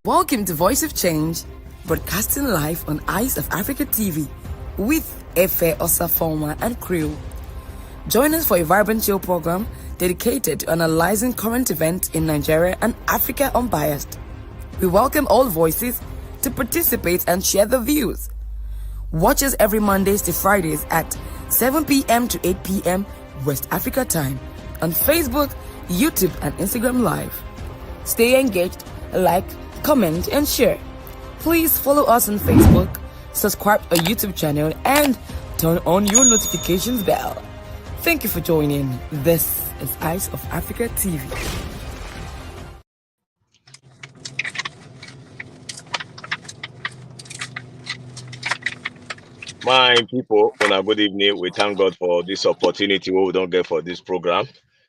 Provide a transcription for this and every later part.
Welcome to Voice of Change, broadcasting live on Eyes of Africa TV with Efe Osafomwan and crew. Join us for a vibrant show program dedicated to analyzing current events in Nigeria and Africa unbiased. We welcome all voices to participate and share their views. Watch us every Mondays to Fridays at 7 p.m. to 8 p.m. West Africa time on Facebook, YouTube, and Instagram Live. Stay engaged, like, comment, and share. Please follow us on Facebook, subscribe to our YouTube channel, and turn on your notifications bell. Thank you for joining. This is Eyes of Africa TV. My people, good evening. We thank God for this opportunity we don't get for this program.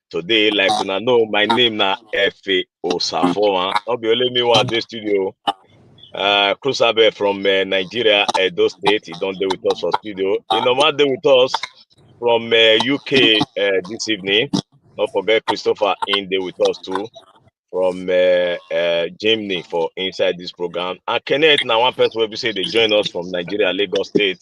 Today, like you know, my name na Efe Osafomwan. Not be only me one this studio. Cruzabeth from Nigeria, Edo State. He don't deal with us for studio. Enoma deal with us from UK this evening. Don't forget Christopher in there with us too from Germany for inside this program. And Kenneth, now one person will be say they join us from Nigeria, Lagos State.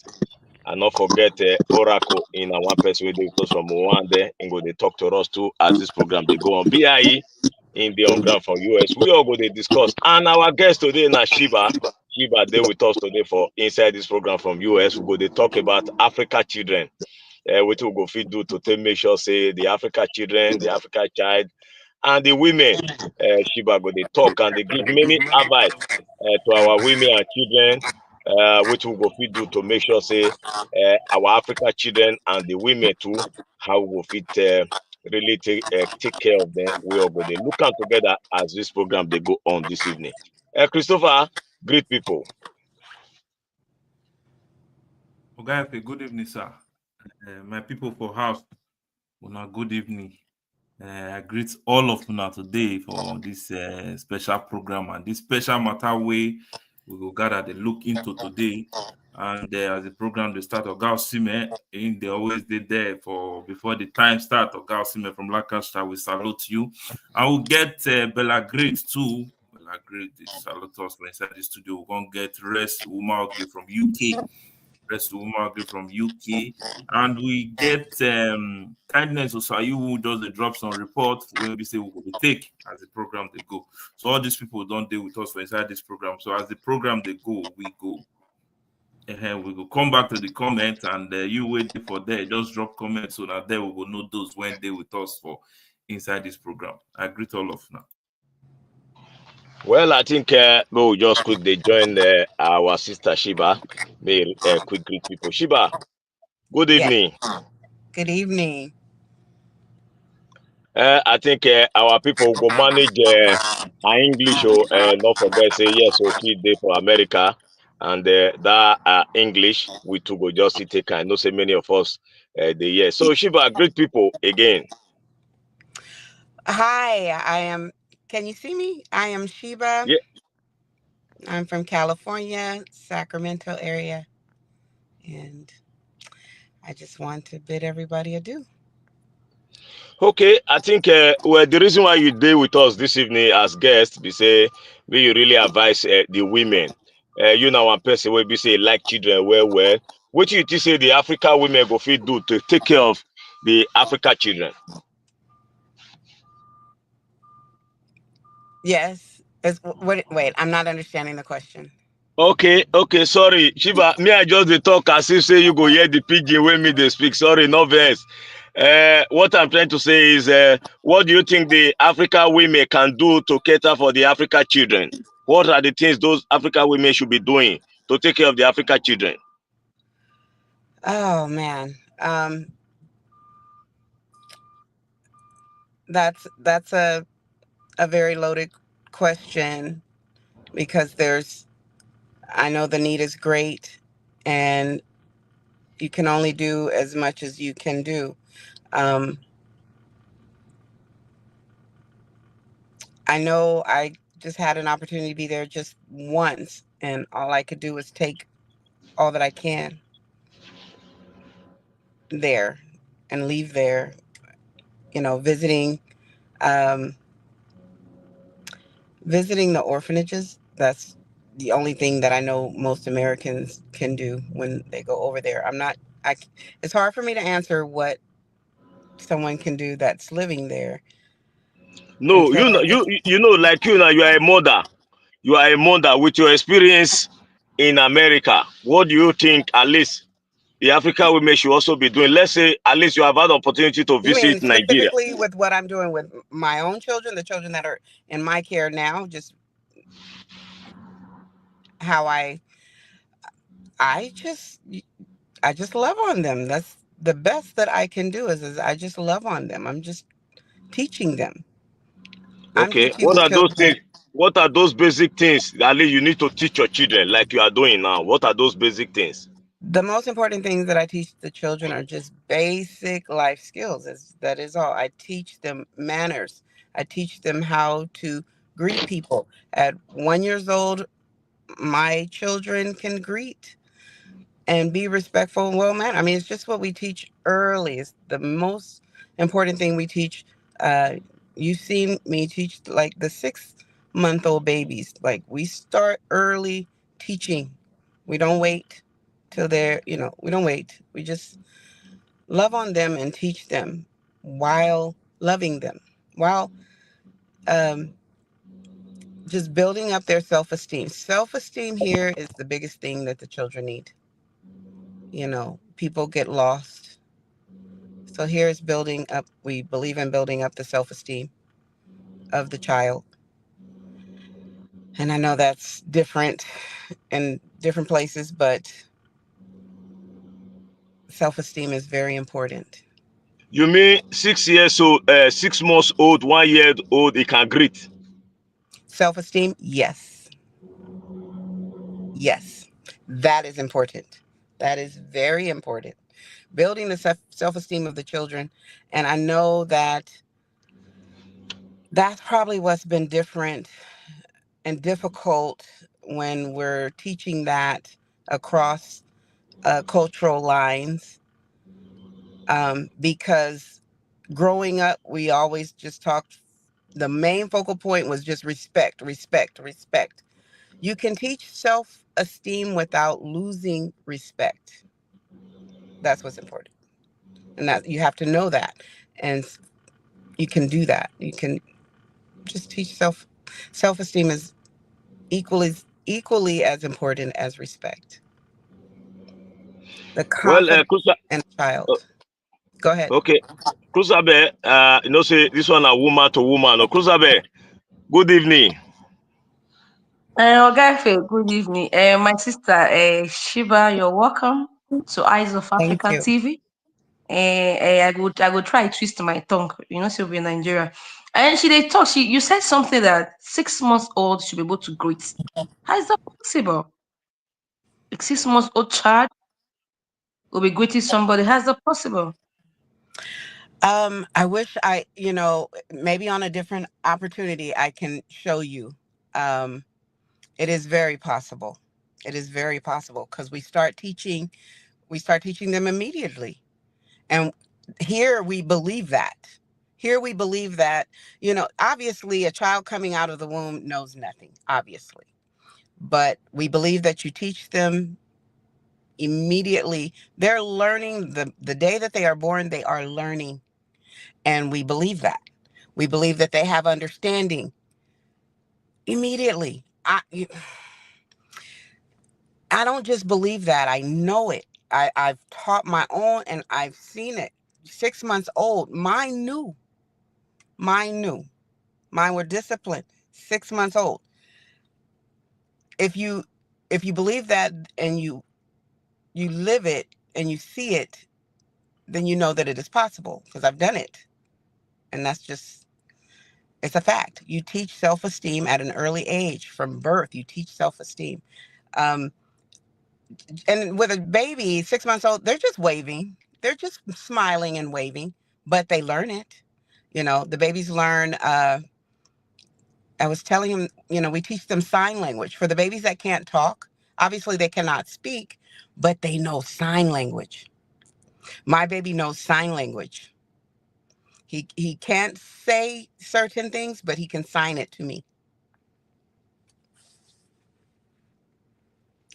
And not forget Oracle in our one person with us from Rwanda and go they talk to us too as this program they go on BIE in the on ground from US. We all go they discuss. And our guest today na Sheba. Sheba they with us today for inside this program from US. We go they talk about Africa children. What we go fit do to make sure say the Africa children, the Africa child, and the women. Sheba go they talk and they give many advice to our women and children. Which we go fit do to make sure say our Africa children and the women too, how we go fit really take care of them. We all go they look out together as this program they go on this evening. Christopher, great people. Okay, good evening, sir. My people for house, good evening. I greet all of you today for this special program and this special matter way we will gather the look into today. And as the program they start, Aghimien, they always did there for before the time start. Aghimien from Lancaster, we salute you. I will get Bella Great too. Bella Great, salute us inside the studio. We're gonna get Rest Woman from UK. Rest Woman from UK, and we get Kindness Osayu who does the drops on report where we say we will take as the program they go. So all these people don't deal with us for inside this program. So as the program they go, we go. We will come back to the comment and you wait for there. Just drop comments so that there we will know those when they with us for inside this program. I greet all of you now. Well, I think we'll just quick they join our sister Sheba. May quick greet people. Sheba, good evening. Yeah. Good evening. I think our people go manage our English. Not forget say yes, okay, day for America, and that English we too go just take. I know say many of us the year. So Sheba, great people again. Hi, I am. Can you see me? I am Sheba. Yeah. I'm from California, Sacramento area, and I just want to bid everybody adieu. Okay, I think well the reason why you deal with us this evening as guests be say we really advise the women. You know one person will be say like children well. What you think say the Africa women go fit do to take care of the Africa children? Yes. Wait, I'm not understanding the question. Okay, sorry. Sheba, me I just dey talk as if say you go hear the pidgin when me they speak. Sorry, no vex. What I'm trying to say is what do you think the Africa women can do to cater for the Africa children? What are the things those Africa women should be doing to take care of the Africa children? Oh man. That's a very loaded question because I know the need is great and you can only do as much as you can do. I know I just had an opportunity to be there just once, and all I could do was take all that I can there and leave there, visiting Visiting the orphanages, that's the only thing that I know most Americans can do when they go over there. It's hard for me to answer what someone can do that's living there No, until you know, I get. you know, like you now, you are a mother. You are a mother with your experience in America. What do you think, at least, the African women should also be doing? Let's say, at least you have had opportunity to You mean visit Nigeria. specifically with what I'm doing with my own children, the children that are in my care now, just how I just I just love on them. That's the best that I can do is I just love on them. I'm just teaching them. I'm Okay, teaching what the are those children. things? What are those basic things that at least you need to teach your children, like you are doing now? What are those basic things? The most important things that I teach the children are just basic life skills. That is all. I teach them manners. I teach them how to greet people. At 1 years old, my children can greet and be respectful and well mannered. I mean, it's just what we teach early. It's the most important thing we teach. Uh, you've seen me teach like the 6-month-old babies. Like we start early teaching. We don't wait till we don't wait. We just love on them and teach them while loving them, while um, just building up their self esteem. Self esteem here is the biggest thing that the children need. People get lost. So here's building up, we believe in building up the self esteem of the child. And I know that's different in different places, but self esteem is very important. You mean 6 years old, 6 months old, 1 year old, he can greet? Self esteem, yes. Yes. That is important. That is very important. Building the self esteem of the children. And I know that that's probably what's been different and difficult when we're teaching that across cultural lines, because growing up, we always just talked. The main focal point was just respect, respect, respect. You can teach self esteem without losing respect. That's what's important. And that you have to know that. And you can do that. You can just teach self esteem is equally as important as respect. The Well, confidence in a uh, child. Go ahead. okay, Cruzabeth, say this one a woman to woman. No, Cruzabeth, good evening. Ogafe, good evening. My sister, Sheba, you're welcome to Eyes of Thank Africa you. TV. I would try twist my tongue. She'll be in Nigeria. And they talk. You said something that 6 months old should be able to greet. How is that possible? A 6 months old child will be greeting somebody. How's that possible? I wish maybe on a different opportunity I can show you. Um, it is very possible. It is very possible because we start teaching them immediately. And here we believe that. Here we believe that, obviously a child coming out of the womb knows nothing, obviously. But we believe that you teach them immediately. They're learning the day that they are born, they are learning. And we believe that. We believe that they have understanding immediately. I don't just believe that. I know it. I've taught my own and I've seen it. 6 months old, mine knew. Mine knew. Mine were disciplined. 6 months old. If you believe that and you live it and you see it, then you know that it is possible because I've done it. And it's a fact. You teach self-esteem at an early age. From birth, you teach self-esteem. Um, and with a baby, 6 months old, they're just waving. They're just smiling and waving, but they learn it. The babies learn. I was telling him, we teach them sign language. For the babies that can't talk, obviously they cannot speak, but they know sign language. My baby knows sign language. He can't say certain things, but he can sign it to me.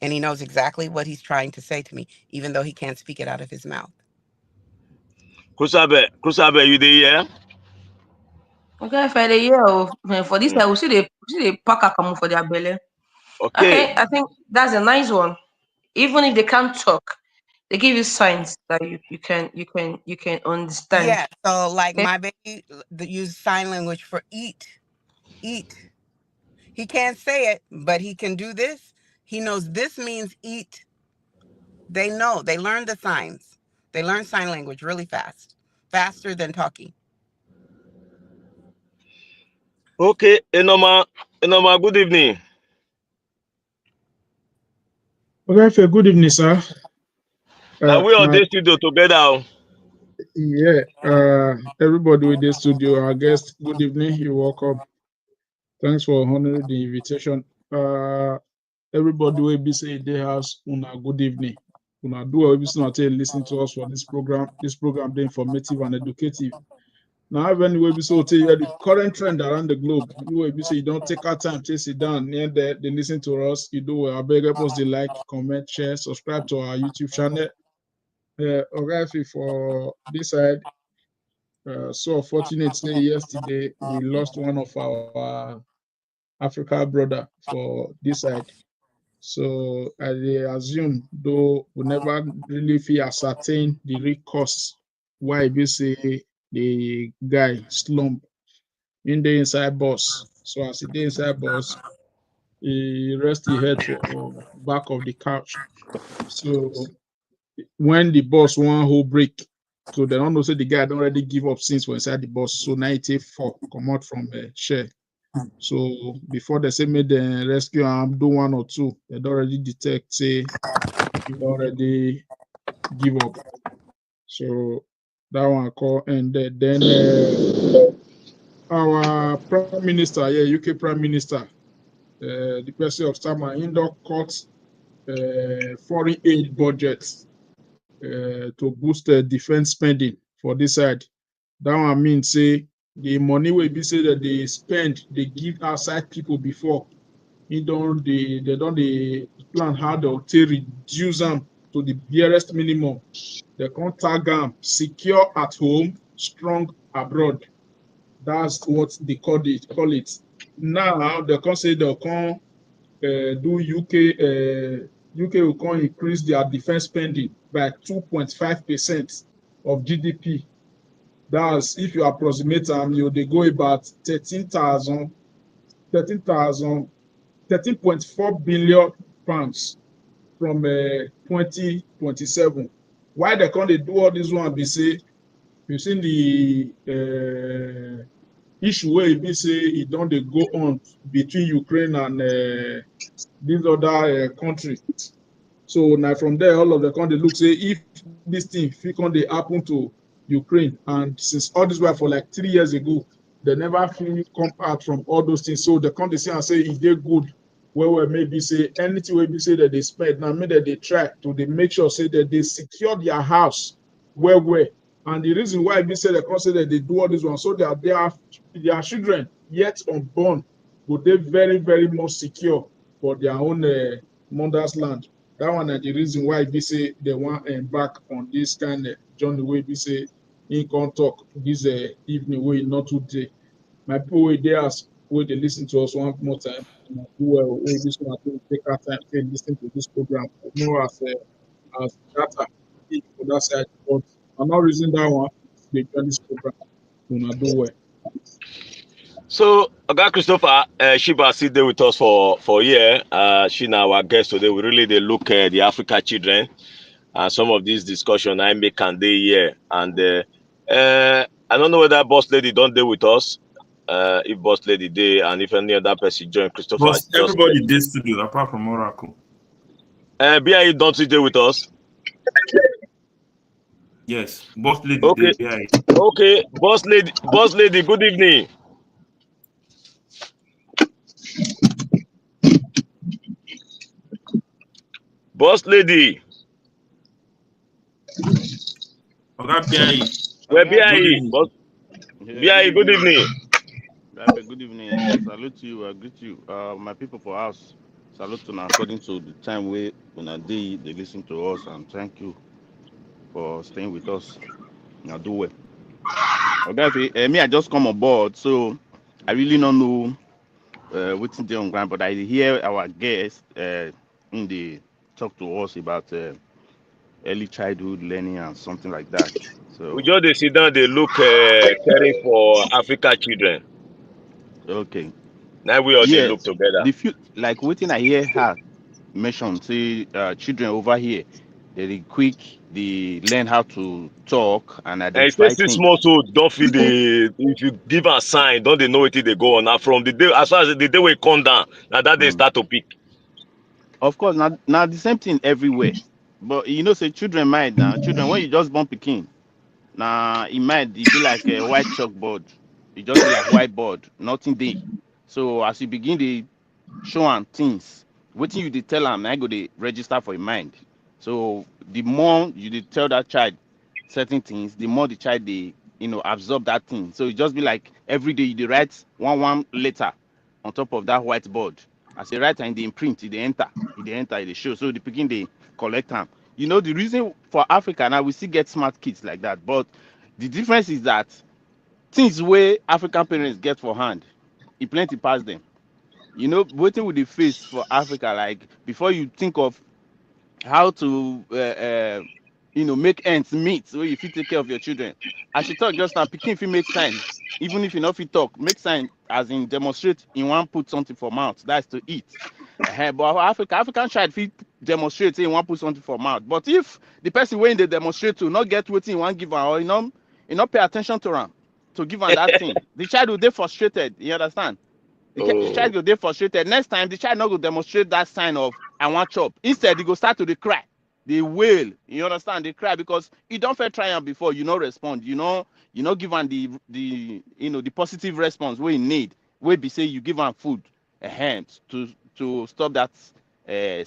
And he knows exactly what he's trying to say to me, even though he can't speak it out of his mouth. Cruzabeth, you there? Okay, for the year for this, I will see the pack come for their belly. Okay, I think that's a nice one. Even if they can't talk, they give you signs that you can understand. Yeah. So like Okay? my baby use sign language for eat. He can't say it, but he can do this. He knows this means eat. They know. They learn the signs. They learn sign language really fast, faster than talking. Okay, Enoma, good evening. Okay, good evening, sir. Now we are in the studio together. Yeah, everybody with the studio, our guest, good evening, you're welcome. Thanks for honoring the invitation. Everybody will be saying the house, una good evening. Una do will be listen to us for this program. This program is informative and educative. Now, when we be so tell you the current trend around the globe, you will be say you don't take our time to sit down near there, they listen to us. You do well. I beg us the like, comment, share, subscribe to our YouTube channel. Okay, for this side, so fortunately yesterday we lost one of our Africa brother for this side. So I assume, though we never really feel ascertain the real cause why we say the guy slump in the inside bus. So as he did inside bus, he rest his head for back of the couch. So when the bus one whole break, so they don't know say the guy don't already give up since we're inside the bus. So 94 come out from a share. So before they say made the rescue do one or two, they already detect say he already give up. So that one call and then our prime minister, UK prime minister, the person of Starmer, indoor cut foreign aid budgets to boost defense spending for this side. That one means say the money will be say that they spend, they give outside people before. They don't plan how they reduce them to the barest minimum. They can't tag them secure at home, strong abroad. That's what they call it. Now they can say they can do UK will can increase their defense spending by 2.5% of GDP. That's if you approximate them, they go about 13.4 billion pounds from 2027. Why they can't do all this one? Be say you seen the issue where it be say it don't they go on between Ukraine and these other country. So now from there, all of the country look say if this thing can they happen to Ukraine, and since all this were for like 3 years ago, they never fully come out from all those things. So the country say and say if they're good, where maybe say anything where be say that they spend now, maybe that they try to they make sure say that they secure their house where. And the reason why we say the country that they do all this one so that their children yet unborn would they very, very much secure for their own mother's land. That one is the reason why we say they want to embark on this kind of journey where we say in can talk this evening way not today. My people were there where they listen to us one more time. And do well this one to take our time to listen to this program. More as data for that side, but I'm not reason that one they join this program. Una do well. So, Christopher, Sheba sit there with us for here. She now our guest today. We really they look at the Africa children and some of these discussion I make and they here. And I don't know whether boss lady don't deal with us. If boss lady day and if any other person join Christopher, But everybody did studio apart from Oracle. BIE don't sit there with us. Yes, boss lady. Okay. BIE. Okay, boss lady, good evening. Boss lady. Okay, BIE. Where Okay, BIE? Boss, BIE, good evening. Good evening. I salute you. I greet you. My people for house. Salute to according to the time we when they listen to us, and thank you for staying with us. Now do well. Okay, me I just come on board, so I really don't know what's there on ground, but I hear our guests in the talk to us about early childhood learning and something like that. We So just dey sit down, they look caring for Africa children. okay, Now we all they look yes, together. the few like waiting I hear her mention say children over here they quick they learn how to talk and And it says identify 6 months things. old, don't feel the if you give a sign, don't they know it they go on. Now from the day as far as the day we come down, now that they Mm. start to pick. Of course, now the same thing everywhere. But you know, say children mind now. Children, when you just born picking, now it might it be like a white chalkboard. It just be like whiteboard, nothing there. So as you begin the show am things, wetin you dey tell am, na go dey register for im mind. So the more you dey tell that child certain things, the more the child dey absorb that thing. So it just be like every day you dey write one letter on top of that whiteboard. As you write and dey imprint, e dey enter, e dey show. So the pikin dey collect am. You know the reason for Africa now we still get smart kids like that, but the difference is that things wey African parents get for hand, e plenty pass them. You know, waiting with the face for Africa, like before you think of how to, make ends meet, so you fit take care of your children. As she talk just now, pikin fit make sign, even if you no fit talk, make sign as in demonstrate in one put something for mouth, that's to eat. But African child fit demonstrate say in one put something for mouth. But if the person wey dey demonstrate to not get wetin one give am, or you not pay attention to am to give am that thing, the child will dey frustrated. You understand? The child Oh. go dey frustrated. Next time, the child not go demonstrate that sign of I want chop. Instead, he go start to dey cry. They wail. You understand? They cry because you don't fair try am before. You no respond. You know give am the positive response we need. We be say you give am food a hand to stop that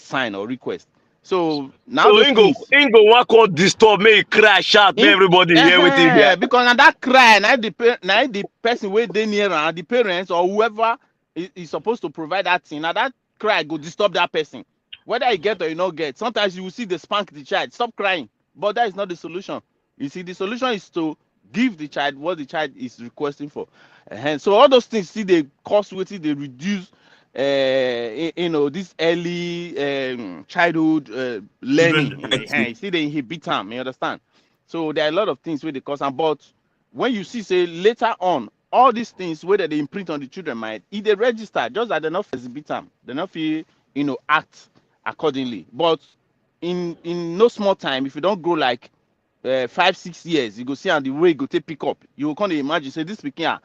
sign or request. So now So those things. Ingo one call disturb, make it crash, shout, make everybody hear what he hear. Because na that cry, na the person wey dey near am, the parents or whoever is supposed to provide that thing, na that cry go disturb that person. Whether you get or you not get, sometimes you will see they spank the child. Stop crying, but that is not the solution. You see, the solution is to give the child what the child is requesting for. So all those things, see, they cause wetin they reduce this early childhood learning. You see, they inhibit them. You understand? So there are a lot of things where they cause them. But when you see, say later on, all these things whether they imprint on the children mind, if they register, just that they're not exhibit them, they're not feel act accordingly. But in no small time, if you don't grow like 5-6 years, you go see and the way you go take pick up, you will kind of imagine say this pikin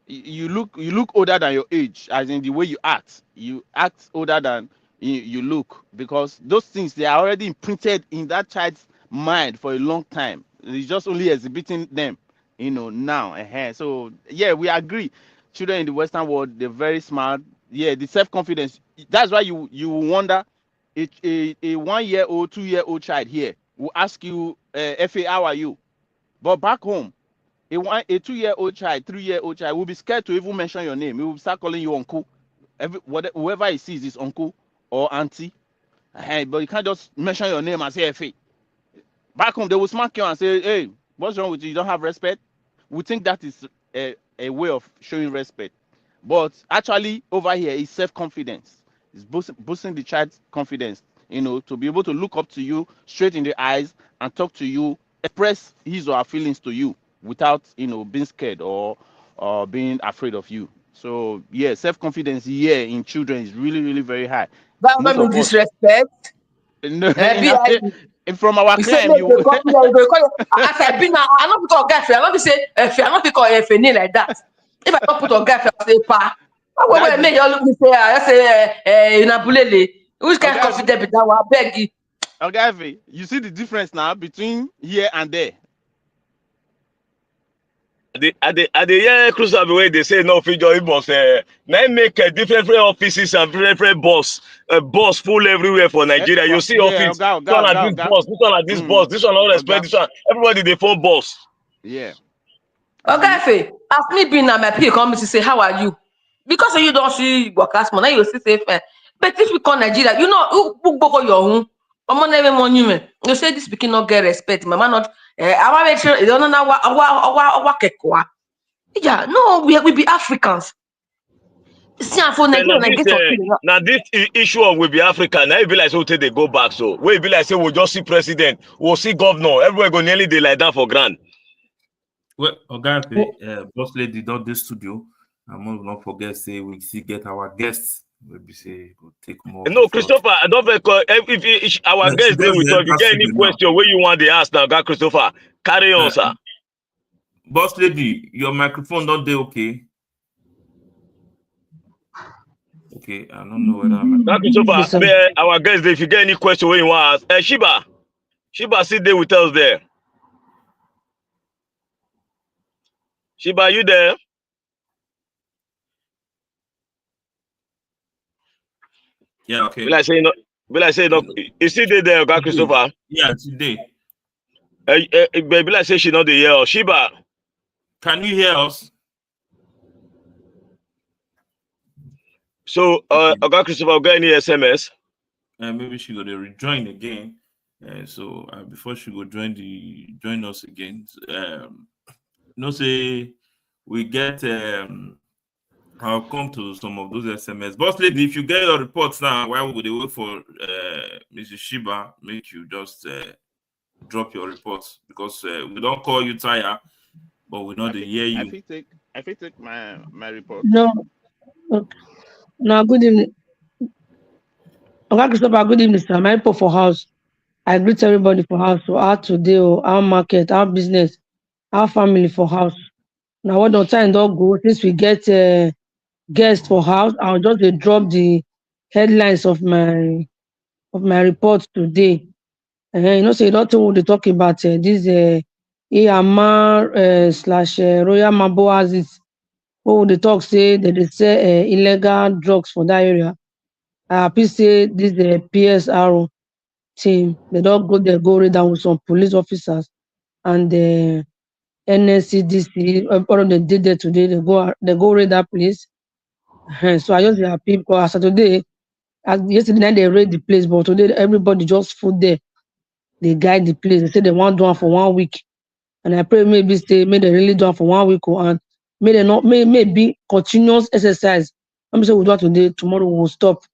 you look older than your age, as in the way you act older than you look, because those things they are already imprinted in that child's mind for a long time. It's just only exhibiting them now. So yeah, we agree, children in the Western world, they're very smart. Yeah, the self-confidence, that's why you wonder a 1-year-old 2-year-old child here will ask you Efe, how are you? But back home, a 2-year-old child, 3-year-old child will be scared to even mention your name. He will start calling you uncle. Whoever he sees is uncle or auntie. But you can't just mention your name and say Efe. Back home, they will smack you and say, hey, what's wrong with you? You don't have respect? We think that is a way of showing respect. But actually, over here, it's self-confidence. It's boosting the child's confidence, to be able to look up to you straight in the eyes and talk to you, express his or her feelings to you without, being scared or being afraid of you. So, yeah, self-confidence here in children is really, really very high. That Most not of mean us, disrespect. no, from our You say crime, make they copy you call as I be now, I not put on guy. I not be say if I not pick on Efe name like that. If I not put on guy, I say pa. Why make you look me say I say in Abulele. Which kind of confident be that one? I beg you. Okay, you see the difference now between here and there. At the year Cruzabeth way they say no figure it must now make different offices and different boss full everywhere for Nigeria. You see office, this one at this boss, this one at this boss, this one all respect, this one everybody they phone boss. Yeah. Okay, Efe, as me being now my people come to say how are you? Because you don't see work class money, you see say But if we call Nigeria, you know, who go your own. You say this speaking not get respect. Mama not. Yeah, no, we be Africans. Now this issue of we be African, now it be like so they go back. So we be like say we'll just see president, we'll see governor, everywhere go nearly they like that for grand. Well, boss lady done this studio. I must not forget say we see get our guests. Maybe say go take more. No, Christopher, I don't if our guests there with us, if you get any question where you want to ask now, God Christopher, carry on, sir. Boss lady, your microphone not there, okay? Okay, I don't know whether God Christopher, our guests there, if you get any question where you want to ask, Sheba, sit there with us there. Sheba, are you there? Yeah, okay. Will I say no? Is she there, God Christopher? Yeah, today. Will I say she not there? Sheba, can you hear us? So, God Christopher, got any SMS? Maybe she go to rejoin again. So before she go join us again, no say we get. I'll come to some of those SMS. Boss lady, if you get your reports now, why would they wait for Mrs. Sheba? Make you just drop your reports because we don't call you tired, but we know they hear you. I take my report. No. Okay. Now, good evening. Okay, Christopher, good evening, sir. My report for house. I greet everybody for house. So our today, our market, our business, our family for house. Now, what the time don't go since we get guests for house. I'll just drop the headlines of my report today. You know, so you don't know what they talk about this Iyamu Royal Mabo Oasis. What they talk say that they say illegal drugs for that area. Happy say this PSR team. They don't go there, go read down with some police officers and the NSCDC. All of them did there today. They go read that place. So I just happy because today, yesterday night they raid the place, but today everybody just food there. They guide the place. They say they want to do it for 1 week, and I pray maybe they really do it for 1 week and maybe continuous exercise. Let me say we do it today. Tomorrow we'll stop.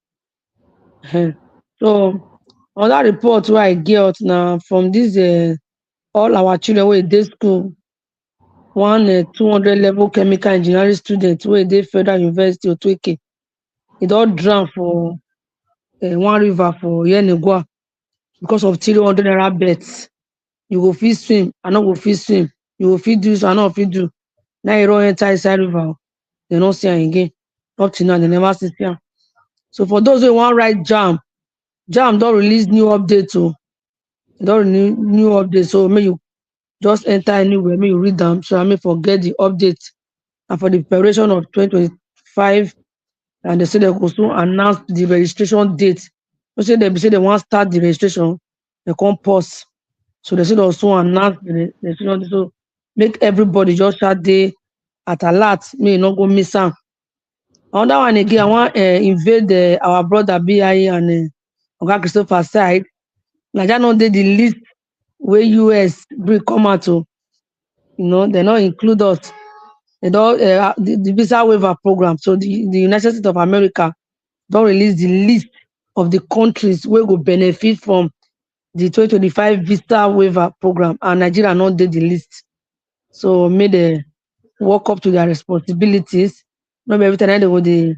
So on that report where I get now from this all our children where they school. One 200 level chemical engineering student where they Federal University of Tweke. It all drowned for one river for Yenegua because of 300 naira bets. You go fit swim, I not go fit swim. You go fit do, so I not fit do. Now you don't enter inside river. They don't see her again. Up to now, they never see her. So for those who want write jam don't release new update. So they don't new update. So may you just enter anywhere, may you read them. So I may forget the update. And for the preparation of 2025, and they say they will soon announce the registration date. They say they want to start the registration, they can't pause. So they say they'll soon announce the registration. So make everybody just start there at alert, may not go miss out. Another one again, I want invade our brother BIE and Christopher side. Nigeria not did the list where US bring come out to, they not include us. They don't the visa waiver program. So the United States of America don't release the list of the countries where will benefit from the 2025 visa waiver program, and Nigeria not did the list. So may they walk up to their responsibilities. Not every time they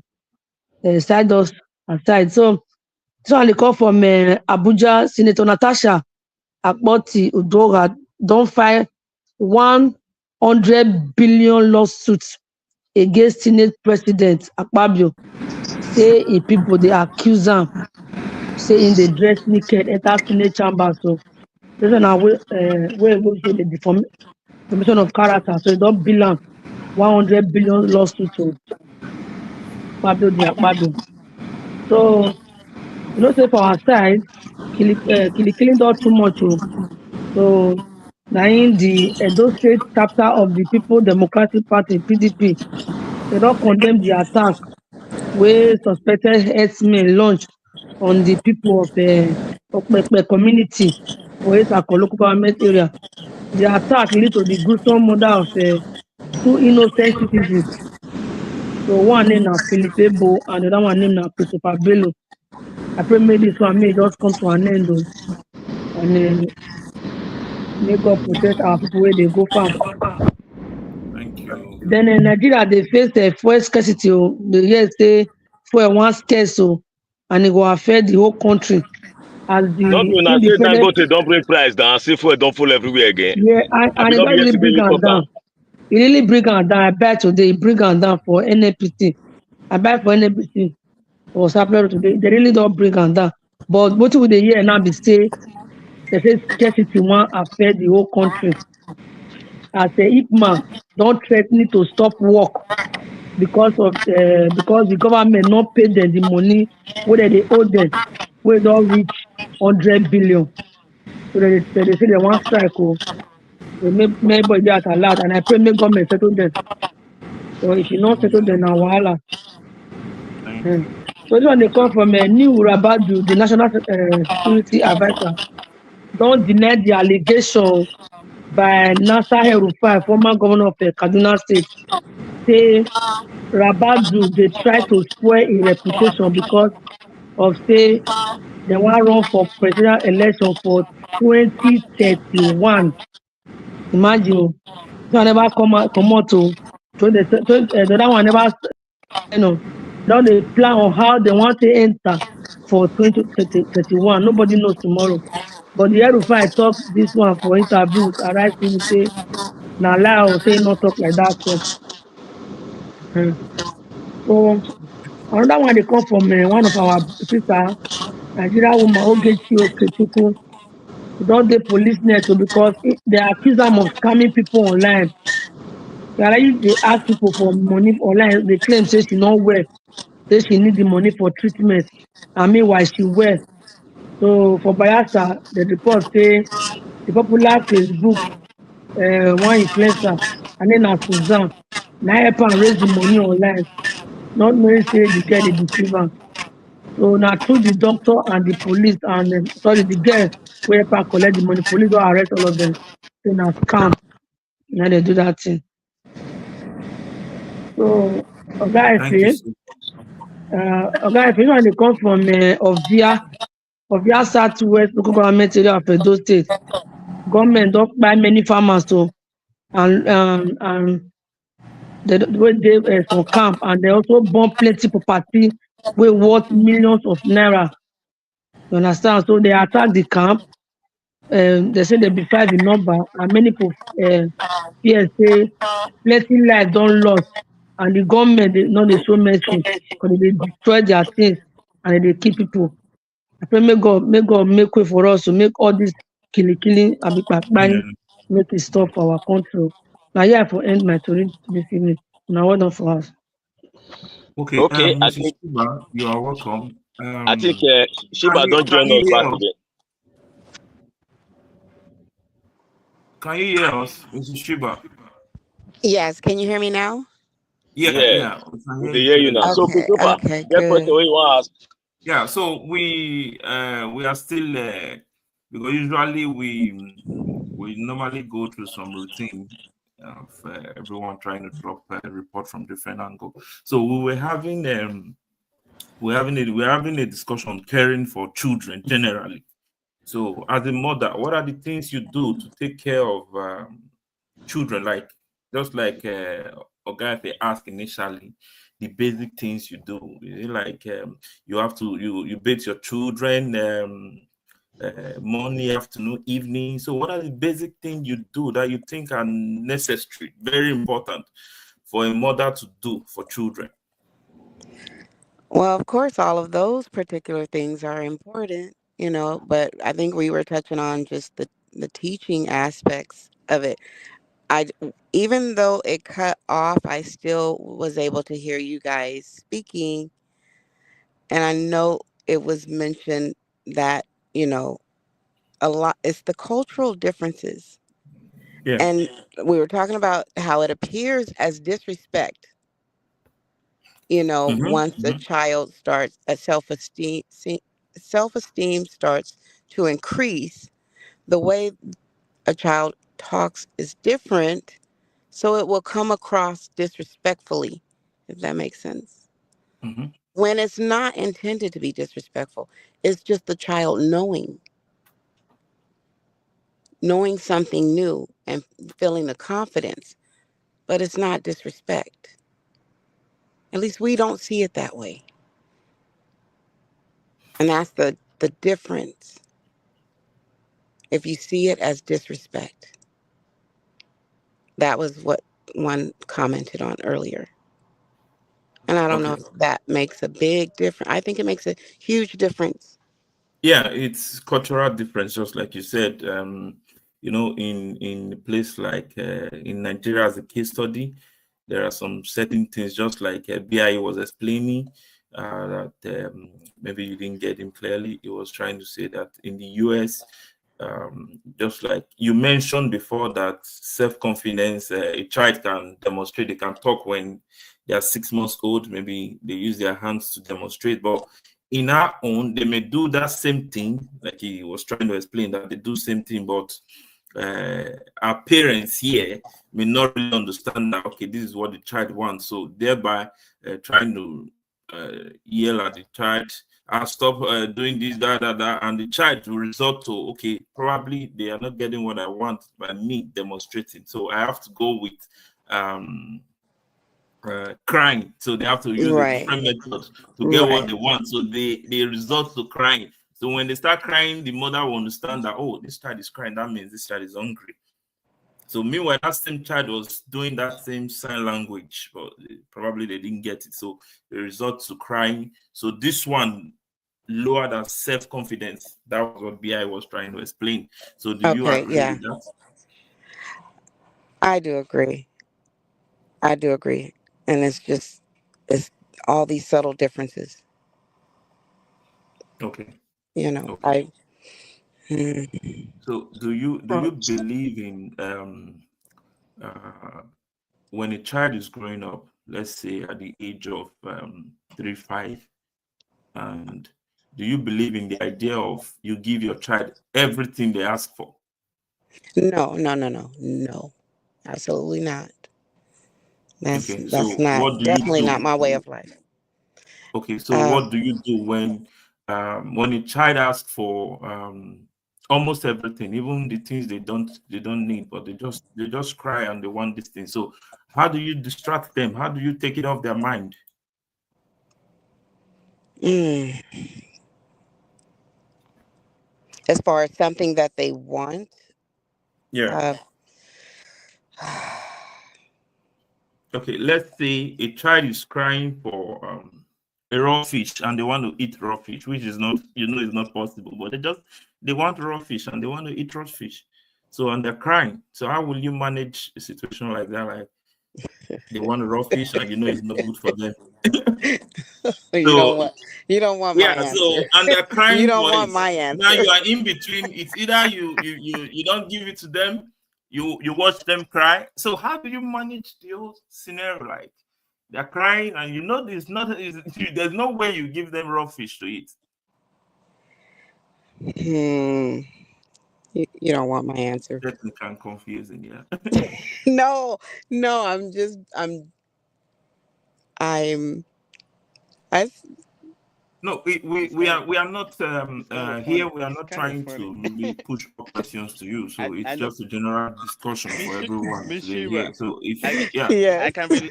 go side us aside. So this one they call from Abuja. Senator Natasha Akpoti Udoga don't file 100 billion lawsuits against Senate President Akpabio. Say if people they accuse them, say in the dress naked enter Senate chamber. So this one where we say the defamation of character. So they don't bill 100 billion lawsuits to Akpabio. So say for our side, killing not too much. So now in the Edo State chapter of the People Democratic Party (PDP), they don't condemn the attack where suspected herdsmen launch on the people of Okpekpe community for Isako local government area. The attack led to the gruesome murder of two innocent citizens. So one named Philippe Bo and the other one named Christopher Bello. I pray may this one may just come to an end though. And may God protect our people where they go farm. Thank you. Then in Nigeria they face fuel scarcity. They hear say fuel one scarce and it will affect the whole country. As Not the when I say independent, Dangote don't bring price down, see fuel don't fall everywhere again. yeah, I and be it not be don't really yesterday bring you them talk down. It really bring them down. I buy today, bring them down for NNPC. I buy for NNPC or supply today. They really don't bring them down. But what would they hear now be say they say scarcity one affect the whole country. As a Ipman don't threaten to stop work because the government not pay them the money where they owe them, where don't reach 100 billion. So they say they want strike. Oh, they make everybody at allowed, and I pray make government settle them. So if you not settle them, now wahala. Thank Hmm. you. So this one they come from New Rabadu, the national security advisor. Don't deny the allegation by Nasser El-Rufai, former governor of Kaduna State. Say Rabadu they try to spoil a reputation because of say they want run for presidential election for 2031. Imagine, oh, this one never come out to the other one never, now they plan on how they want to enter for 2031. Nobody knows tomorrow. But the Erufai talk this one for interview with Arise TV say, na lie or say not talk like that. So another one they come from one of our sister, Nigeria woman, Ogechi Okechukwu. She don dey police net because they accuse am of scamming people online. They ask people for money online. They claim say she not well, say she need the money for treatment. And meanwhile she well. So for Bayelsa, the report say the popular Facebook one influencer, her name na Susan, na help am raise the money online, not knowing say the girl dey deceive am. So na through the doctor and the police and sorry, the girl wey help her collect the money, police don arrest all of them. Say na scam, na dey do that thing. So Oga Thank you. Efe, this one dey come from Ovia Southwest local government area of Edo State. Government don kpai many farmers o, and they wey dey some camp, and they also burn plenty property wey worth millions of naira. You understand? So they attack the camp. They say they be 5 in number, and many people fear say plenty life don lost, and the government no dey show mercy because they dey destroy their things and they dey kill people. I pray may God make way for us to make all this killing Yeah. make it stop for our country. Now here I for end my story this evening. Now well done for us. Okay, Okay, Mrs. Sheba, you are welcome. I think Sheba don't can join you us hear back us? again. Can you hear us, Mrs. Sheba? Yes, can you hear me now? Yeah, we can we hear dey you hear you now. clearly. So Okay, Christopher, okay, get question good. wey you want ask. Yeah, so we are still because usually we normally go through some routine of everyone trying to drop a report from different angle. So we're having a discussion on caring for children generally. So as a mother, what are the things you do to take care of children? Like just like Oga they asked initially, the basic things you do. Is it like you have to you bathe your children morning, afternoon, evening? So what are the basic things you do that you think are necessary, very important for a mother to do for children? Well, of course, all of those particular things are important, but I think we were touching on just the teaching aspects of it. I Even though it cut off, I still was able to hear you guys speaking, and I know it was mentioned that, a lot it's the cultural differences. Yeah. And we were talking about how it appears as disrespect, You know, Mm-hmm. once a child starts, a self-esteem starts to increase, the way a child talks is different, so it will come across disrespectfully, if that makes sense. Mm-hmm. When it's not intended to be disrespectful, it's just the child knowing something new and feeling the confidence, but it's not disrespect. At least we don't see it that way. And that's the difference. If you see it as disrespect, that was what one commented on earlier. And I don't know Okay. if that makes a big difference. I think it makes a huge difference. Yeah, it's cultural difference, just like you said. In a place like in Nigeria, as a case study, there are some certain things, just like BI was explaining, that maybe you didn't get him clearly. He was trying to say that in the US, just like you mentioned before, that self-confidence, a child can demonstrate, they can talk when they are 6 months old, maybe they use their hands to demonstrate, but in our own, they may do that same thing, like he was trying to explain, that they do same thing, but our parents here may not really understand that, okay, this is what the child wants, so thereby trying to yell at the child, and stop doing this, that, and the child will resort to, okay, probably they are not getting what I want by me demonstrating, so I have to go with crying. So they have to use a Right. different method to get what Right. they want. So they resort to crying. So when they start crying, the mother will understand that, oh, this child is crying, that means this child is hungry. So meanwhile, that same child was doing that same sign language, but probably they didn't get it. So they resort to crying. So this one lowered our self-confidence. That was what BI was trying to explain. So do you Okay. agree Yeah, with that? I do agree. I do agree. And it's all these subtle differences. Okay. You know, Okay. Hmm. So do you believe in uh, when a child is growing up, let's say at the age of 3, 5, and do you believe in the idea of you give your child everything they ask for? No, no, no, no, no. Absolutely not. Okay, That's so not what do you definitely not do? my way of life. Okay, so Uh, what do you do when a child asks for almost everything, even the things they don't need, but they just cry and they want this thing. So how do you distract them? How do you take it off their mind? mm, as far as something that they want, Yeah. uh, Okay, let's say a child is crying for a raw fish and they want to eat raw fish, which is not, is not possible, but they want raw fish and they want to eat raw fish. So, and they're crying. So how will you manage a situation like that? Like they want raw fish and it's not good for them. you don't So want you don't want my yeah, answer. so and they're You crying don't for want it. my Now answer. you are in between. It's either you don't give it to them, you watch them cry. So how do you manage the whole scenario? Like they're crying, and there's not there's no way you give them raw fish to eat. Hmm. You don't want my answer. Technical and confusing, yeah. No, no. I'm. I. No, It's we are not it's kind of here. funny. We are It's not kind of trying funny. to maybe push up questions to you. I So it's I know just a general discussion for Miss everyone Miss today Sheba. here. So if I yeah, Yes.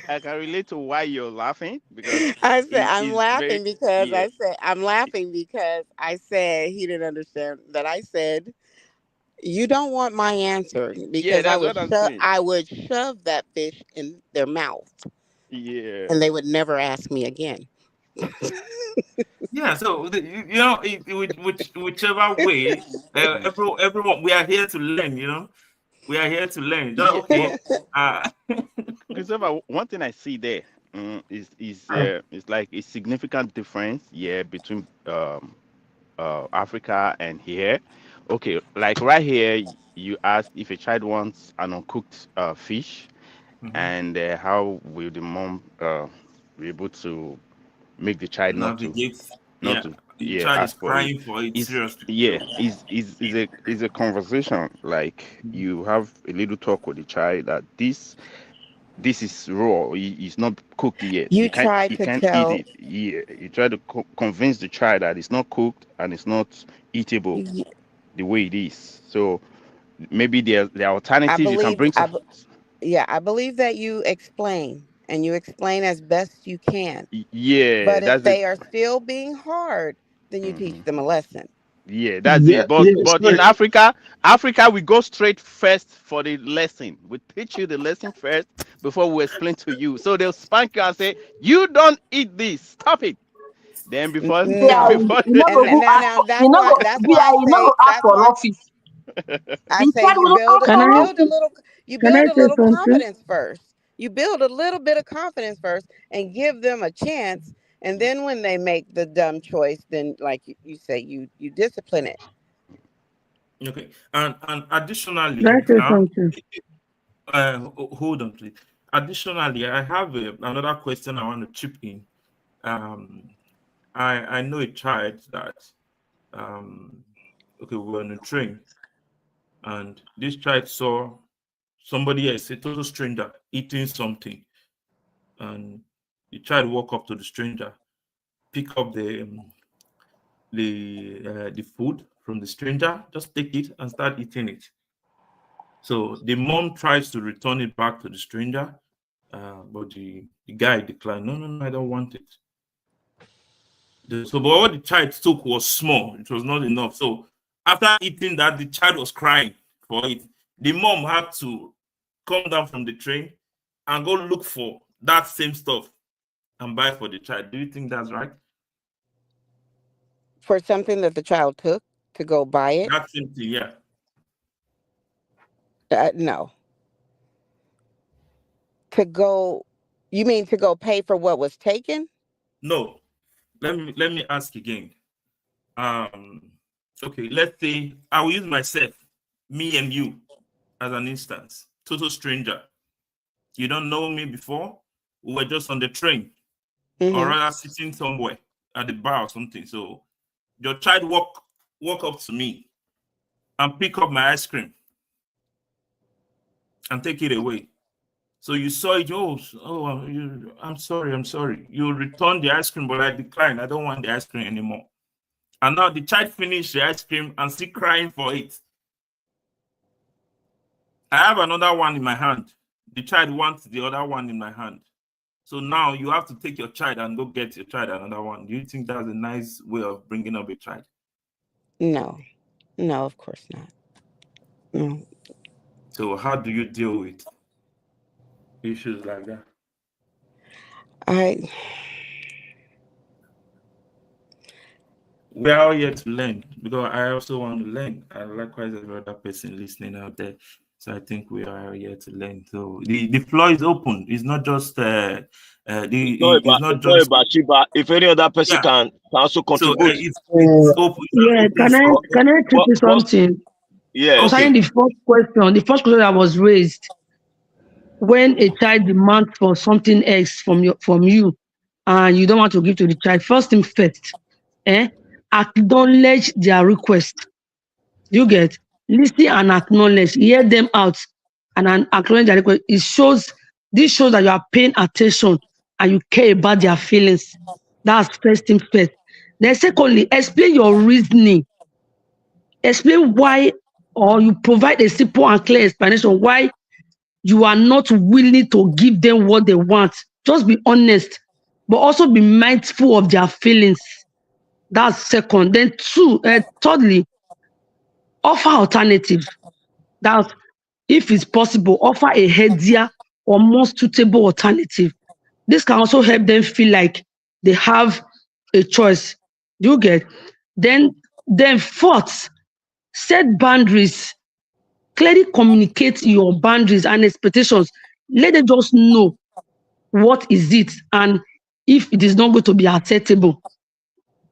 I can relate to why you're laughing because I said it I'm is very laughing because yeah. I said he didn't understand that I said you don't want my answer Yeah, because that's what I'm saying. I would shove that fish in their mouth Yeah. and they would never ask me again. yeah. So whichever way, everyone, we are here to learn. We are here to learn. Yeah, but Okay. Uh, Christopher, one thing I see there is like a significant difference, yeah, between Africa and here. Okay, like right here, you ask if a child wants an uncooked fish, mhm. and how will the mom be able to make the child navigate. not to The child is ask for it. crying for it It's seriously. is a conversation, like you have a little talk with the child that this is raw, it's not cooked yet. You You can't try to eat tell. it. Yeah, you try to convince the child that it's not cooked and it's not eatable the way it is. So maybe there are alternatives. You can bring some. I believe that you explain, and you explain as best you can. Yeah, But if that's they it. are still being hard, then you teach them a lesson. Yeah, that's Yeah, it. But yeah, in sorry. Africa, we go straight first for the lesson. We teach you the lesson first before we explain to you. So they'll spank you and say, "You don't eat this. Stop it." Then before Yeah, No, before you know and go go ask now for, you know go that's be why I you know say go ask for office. I The say child will not ask Can I for office. you can I build a say little something? confidence first. You build a little bit of confidence first and give them a chance. And then when they make the dumb choice, then like you say, you discipline it. Okay, and Can additionally, I say something? hold on, please. Additionally, I have another question I want to chip in. I know a child that okay, we were on a train, and this child saw somebody else, a total stranger, eating something, and the child walked up to the stranger, pick up the food from the stranger, just take it and start eating it. So the mom tries to return it back to the stranger, but the guy declined. No, I don't want it. So, but what the child took was small. It was not enough. So after eating that, the child was crying for it. The mom had to come down from the train and go look for that same stuff and buy for the child. Do you think that's right? For something that the child took to go buy it? That same thing, yeah. No. You mean to go pay for what was taken? No. Let me ask again. Okay, let's say I will use myself, me and you, as an instance. Total stranger. You don't know me before. We were just on the train, or rather sitting somewhere at the bar or something. So your child walk up to me and pick up my ice cream and take it away. So you saw it. I'm sorry. You returned the ice cream, but I declined. I don't want the ice cream anymore. And now the child finished the ice cream and still crying for it. I have another one in my hand. The child wants the other one in my hand. So now you have to take your child and go get your child another one. Do you think that's a nice way of bringing up a child? No, of course not. No. So how do you deal with issues like that? We're all here to learn, because I also want to learn. And likewise, every other person listening out there. So I think we are here to learn. So the floor is open. It's not just it's not about Sheba. If any other person can also contribute. So it's open. Yeah, can I tell you something? Yeah. Concerning the first question that was raised, when a child demands for something else from you, and you don't want to give to the child, first thing first, acknowledge their request. You get, listen and acknowledge, hear them out, and acknowledge their request. This shows that you are paying attention and you care about their feelings. That's first thing first. Then secondly, explain your reasoning. Explain why, or you provide a simple and clear explanation why you are not willing to give them what they want. Just be honest, but also be mindful of their feelings. That's second. Then thirdly, offer alternative. That's, if it's possible, offer a healthier or more suitable alternative. This can also help them feel like they have a choice. You get? Then fourth, set boundaries. Clearly communicate your boundaries and expectations. Let them just know what is it, and if it is not going to be acceptable.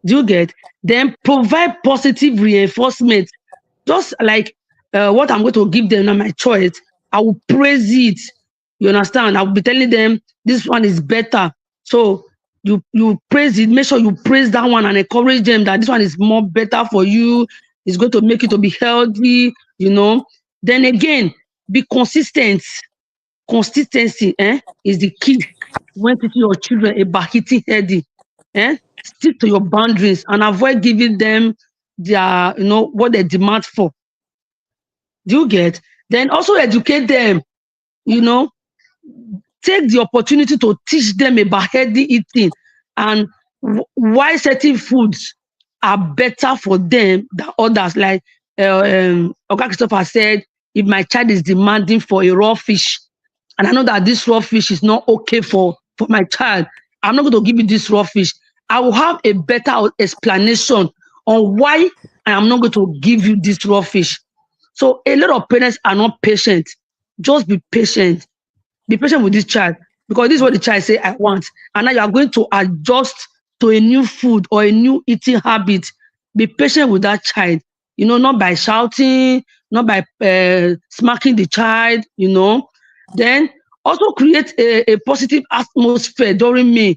Do you get? Then provide positive reinforcement. Just like what I'm going to give them now, my choice, I will praise it. You understand? I will be telling them this one is better. So you praise it, make sure you praise that one and encourage them that this one is more better for you, it's going to make you to be healthy, you know. Then again, be consistent. Consistency is the key when teaching your children about eating healthy. Stick to your boundaries and avoid giving them their, what they demand for. Do you get? Then also educate them, take the opportunity to teach them about healthy eating and why certain foods are better for them than others. Like Oga Christopher said, if my child is demanding for a raw fish, and I know that this raw fish is not okay for my child, I'm not going to give you this raw fish. I will have a better explanation on why I am not going to give you this raw fish. So a lot of parents are not patient. Just be patient. Be patient with this child, because this is what the child say I want. And now you are going to adjust to a new food or a new eating habit. Be patient with that child, not by shouting, not by smacking the child, Then also create a positive atmosphere during meal.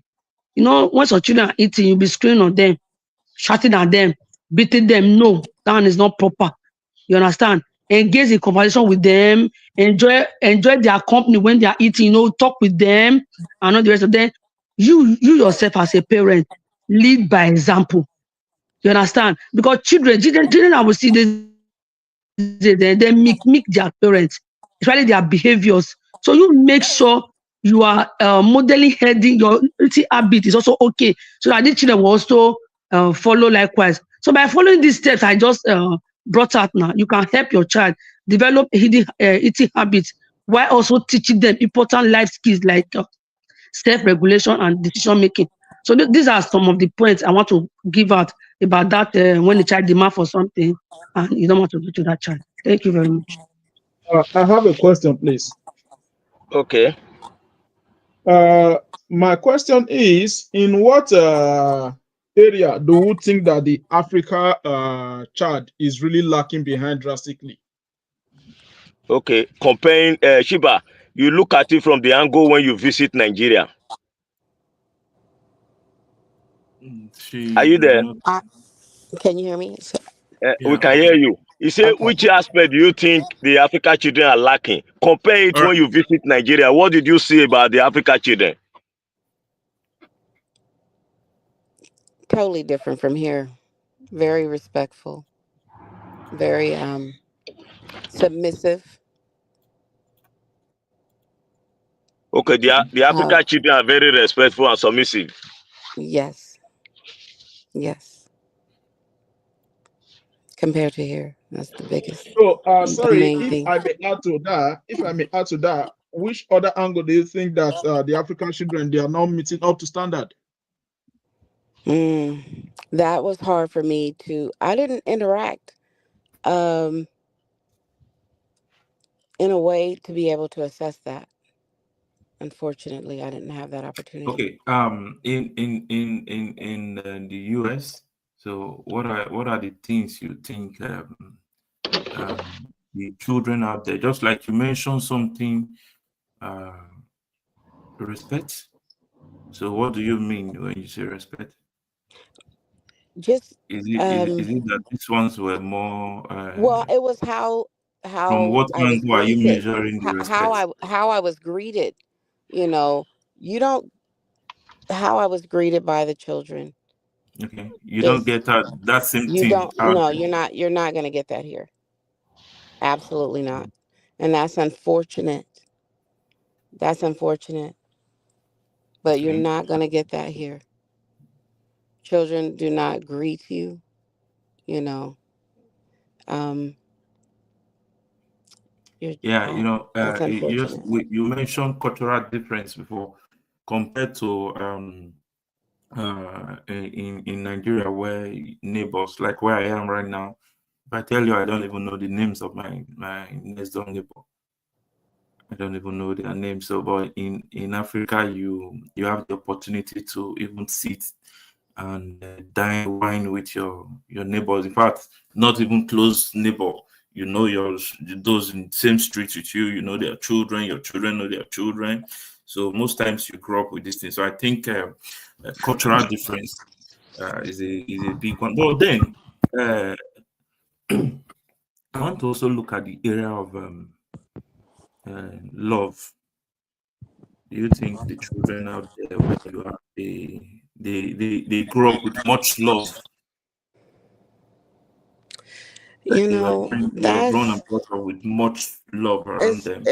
Once your children are eating, you'll be screaming on them, shouting at them, beating them. No, that one is not proper. You understand? Engage in conversation with them, enjoy their company when they are eating, talk with them and all the rest of them. You yourself as a parent, lead by example. You understand? Because children I will see this, they mimic their parents, especially their behaviors. So you make sure you are modeling heading your eating habit is also okay, so that these children will also follow likewise. So by following these steps I just brought out now, you can help your child develop eating habits while also teaching them important life skills like self-regulation and decision making. So these are some of the points I want to give out about that when the child demands for something and you don't want to do to that child. Thank you very much. I have a question, please. Okay. My question is, in what area do you think that the Africa child is really lacking behind drastically? Okay. Comparing Sheba, you look at it from the angle when you visit Nigeria. Are you there? Can you hear me? We can hear you. You say, Okay. which aspect do you think the Africa children are lacking? Compare it when you visit Nigeria. What did you see about the Africa children? Totally different from here. Very respectful. Very submissive. Okay, the Africa children are very respectful and submissive. Yes. Yes. Compared to here, that's the biggest. So, The sorry, main if thing. I may add to that, which other angle do you think that the African children, they are not meeting up to standard? That was hard for me to. I didn't interact in a way to be able to assess that. Unfortunately, I didn't have that opportunity. Okay. In the US, so what are the things you think the children out there, just like you mentioned something, respect. So what do you mean when you say respect? Just Is it that these ones were more well, it was how from what I was angle are you greeted, measuring the how respect? I was greeted. You don't how I was greeted by the children. Okay. You don't Just get that same you thing don't. out No, there. you're not going to get that here. Absolutely not. And that's unfortunate. That's unfortunate. But you're Okay. not going to get that here. Children do not greet you, you know. Um, Yeah, that's unfortunate. you mentioned cultural difference before compared to in Nigeria where neighbors, like where I am right now, if I tell you I don't even know the names of my next door neighbor, I don't even know their names. So, but in Africa, you have the opportunity to even sit and dine wine with your neighbors. In fact, not even close neighbor. You know those in the same street with you. You know their children. Your children know their children. So most times you grow up with this thing. So I think cultural difference is a big one. But then I want to also look at the area of love. Do you think the children out there where you are, they grow up with much love? Like You know, they were grown and brought up with much love around them.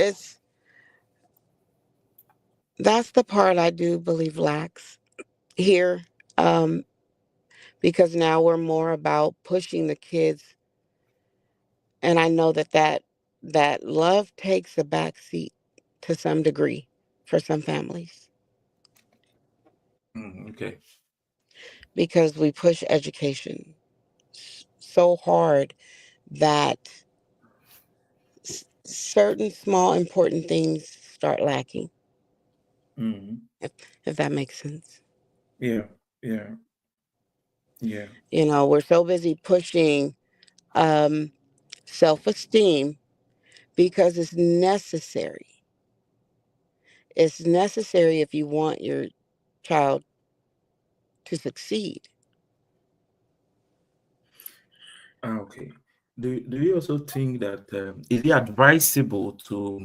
That's the part I do believe lacks here, because now we're more about pushing the kids, and I know that love takes a back seat to some degree for some families Okay. because we push education so hard that certain small important things start lacking. If that makes sense. Yeah. You know, we're so busy pushing self-esteem because it's necessary. It's necessary if you want your child to succeed. Okay. Do you also think that is it advisable to,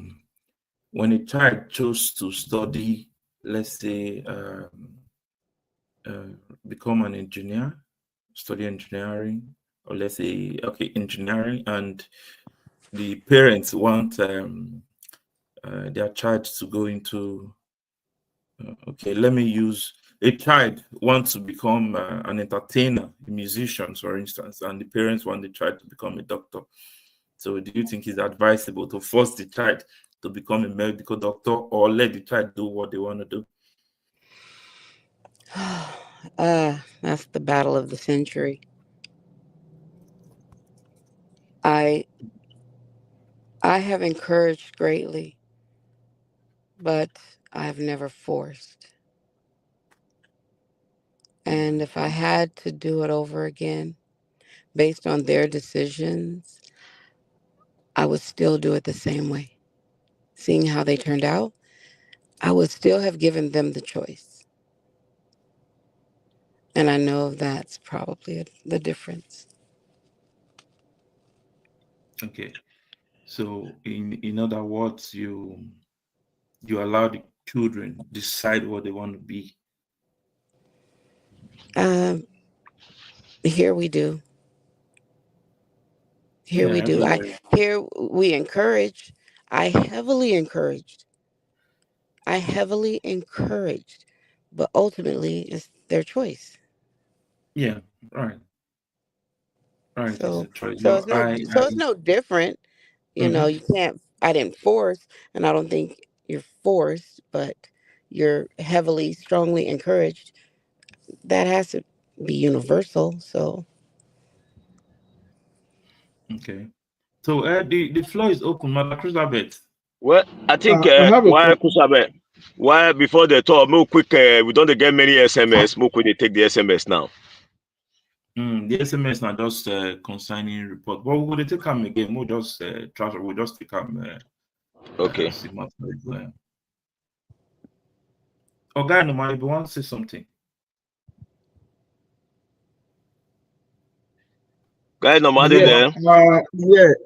when a child chose to study, let's say, become an engineer, study engineering, or let's say, okay, engineering, and the parents want their child to go into, okay, let me use, a child wants to become an entertainer, a musician, for instance, and the parents want the child to become a doctor. So do you think it's advisable to force the child to become a medical doctor, or let the child do what they want to do? That's the battle of the century. I have encouraged greatly, but I've never forced. And if I had to do it over again, based on their decisions, I would still do it the same way. Seeing how they turned out, I would still have given them the choice. And I know that's probably the difference. Okay. So in other words, you allow the children decide what they want to be. Here we do. Here we do. Here we encourage. I heavily encouraged. But ultimately, it's their choice. Yeah, right. Right, it's So, a choice. so No, it's no different. You know, you can't. I didn't force, and I don't think you're forced, but you're heavily, strongly encouraged. That has to be universal. So, okay. So the floor is open, Madam Cruzabeth. Well, I think I have a why question. Cruzabeth, why before the talk, more quick, we don't get many SMS. More quick, they take the SMS now. The SMS now just consigning report. But we'll take them again. We'll just we'll just take them. Okay. Guy, no matter if you want to say something. Guy, no matter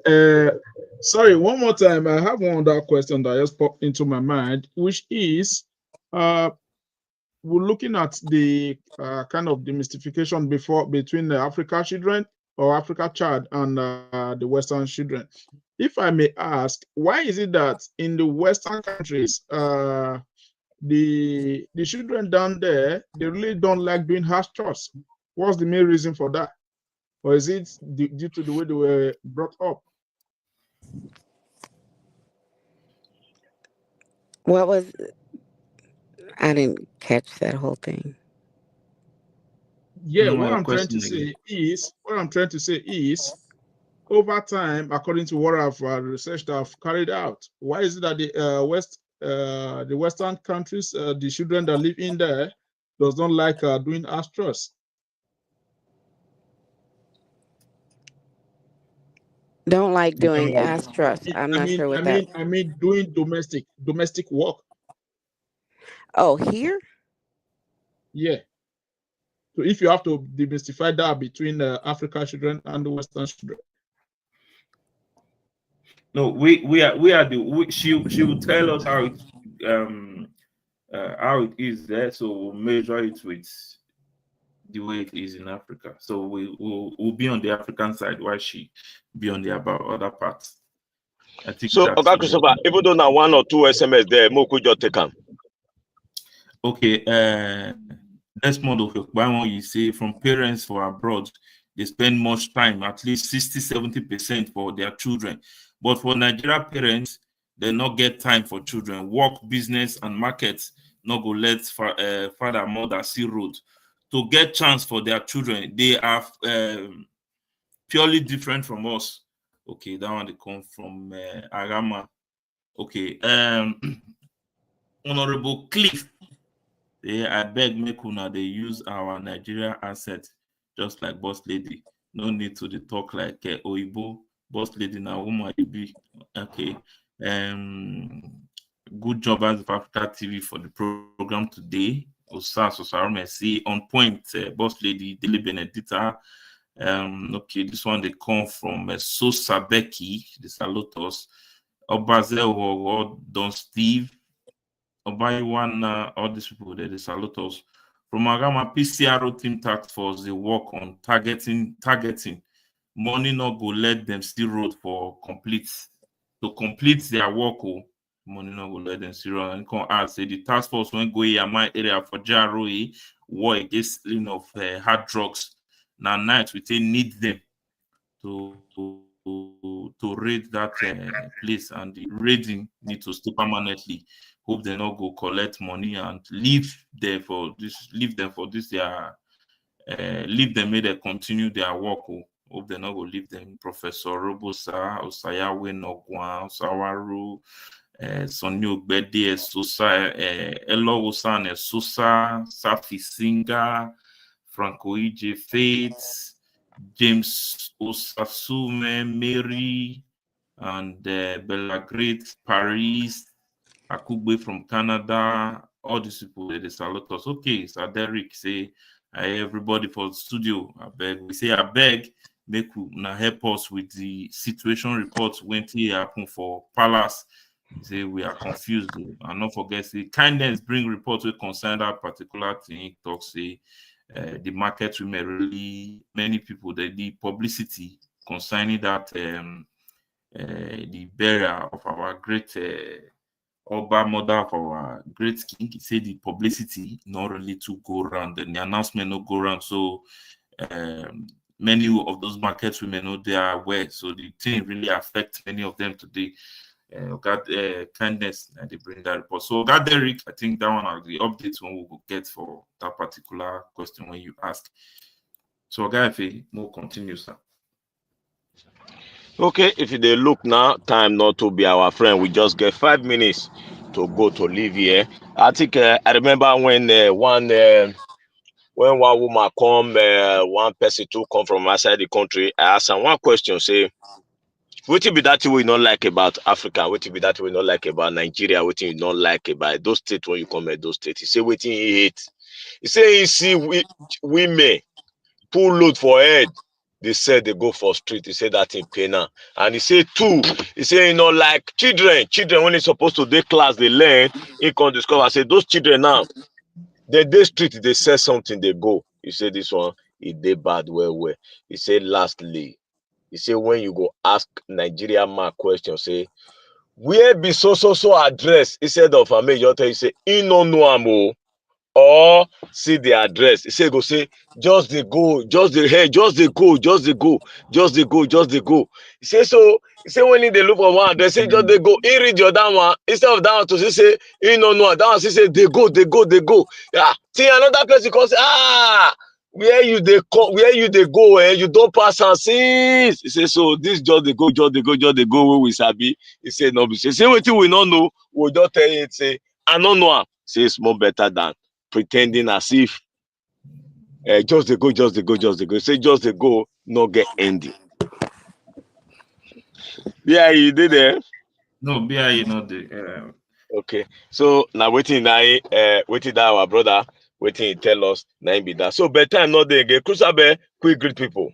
there. Sorry, one more time. I have one other question that just popped into my mind, which is, we're looking at the kind of demystification between the African children or Africa child and the Western children. If I may ask, why is it that in the Western countries, the children down there, they really don't like doing house chores? What's the main reason for that? Or is it due to the way they were brought up? I didn't catch that whole thing. Yeah, what I'm trying to say is, over time, according to what I've researched, I've carried out, why is it that the Western countries, the children that live in there, does not like doing house chores? Don't like doing ass trust. I'm not sure what that. I mean doing domestic work. Oh, here? Yeah. So if you have to demystify that between the African children and the Western children. No, she will tell us how it is there, so we'll measure it with the way it is in Africa. So we'll be on the African side while she be on the about other parts. I think so that's Christopher, even though now 1 or 2 SMS there, more could just take them. okay. Next month of one you say from parents for abroad, they spend much time, at least 60-70% for their children. But for Nigeria parents, they not get time for children. Work, business, and markets not go let father, mother see road. To get chance for their children, they are purely different from us. Okay, that one they come from Arama. Okay, Honorable Cliff. I beg make una they use our Nigeria asset just like boss lady. No need to the talk like Oibo. Boss lady now woman you be. Okay. Good job as of Africa TV for the program today. See on point, boss lady Dele Benedita. Okay, this one they come from Sosa Becky, the Salutos, Obazel or Don Steve, Obaywana, all these people they salute us. From Agama PCRO team task force, they work on targeting. Money not go let them still road for to complete their work. Money not go let them still road. And come ask say the task force when go in my area for JROE war against hard drugs. Now night we need them to raid that place, and the raiding need to stay permanently. Hope they not go collect money and leave them for this their leave them may they continue their work. Hope they not go leave them. Professor Robosa, Osayawe Nogwa, Osawaru, Sonny Ogbede, Sosa, Elo Osan, Sosa, Safi Singer, Franco EJ Fates, James Osasume, Mary, and Bella Great, Paris, Akugbe from Canada, all these people they salute us. Okay, so Derek say, everybody for the studio, I beg. We say, I beg, make now help us with the situation reports when it happened for Palace. Say we are confused, and not forget, say kindness bring reports will concern that particular thing. Talk say the market women really many people they the publicity concerning that the burial of our great Oba mother of our great king. He said the publicity not really to go around and the announcement not go around. So many of those market women know they are aware. So the thing really affects many of them today. Kindness and they bring that report. So Derek, I think that one are the updates when we will get for that particular question when you ask. So Efe, we'll continue, sir. Okay, if they look now, time not to be our friend. We just get 5 minutes to go to live here. I think I remember when one woman come, one person to come from outside the country. I asked her one question, say, what be that we not like about Africa? What be that we not like about Nigeria? What you not like about those states when you come at those states? He say, what he hate? He say, he see women pull load for head. They said they go for street. He said that in Pena. And he said two. He said, like children when they supposed to do class, they learn, he can discover. I said, those children now, they street, they say something, they go. He said this one, it they bad well. He said lastly, he said when you go ask Nigeria man question, say, where be so address? He said of a major, he say, in no amo. Or see the address. He say go say just they go, just the hey, just they go. He say so. He say when they look for one address, say just they go. He read your that one instead of that one to say he no that one. He say they go. Yeah. See another person come say where you they go? You don't pass and since. He say so. This just they go. Where we sabi. He say no. He say what we don't know. We just tell you. Say I don't know. Say it's more better than pretending as if just they go. Say just they go, not get ending. Yeah, you did there. No, BI, you know the Okay. So now waiting that our brother waiting tell us now be that. So bedtime not there again. Cruzabeth, quick greet people.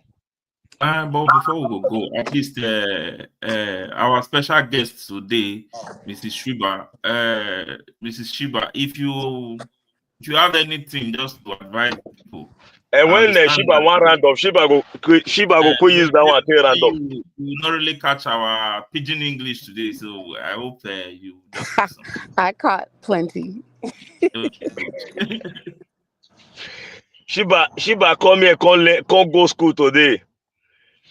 But before we go, at least our special guest today, Mrs. Sheba. Mrs. Sheba, if you have anything just to advise people, And I when understand Sheba that one random, Sheba go quick use that one take random. you will not really catch our pidgin English today, so I hope you just listen. I caught plenty. Okay, good. Sheba come here, come go school today.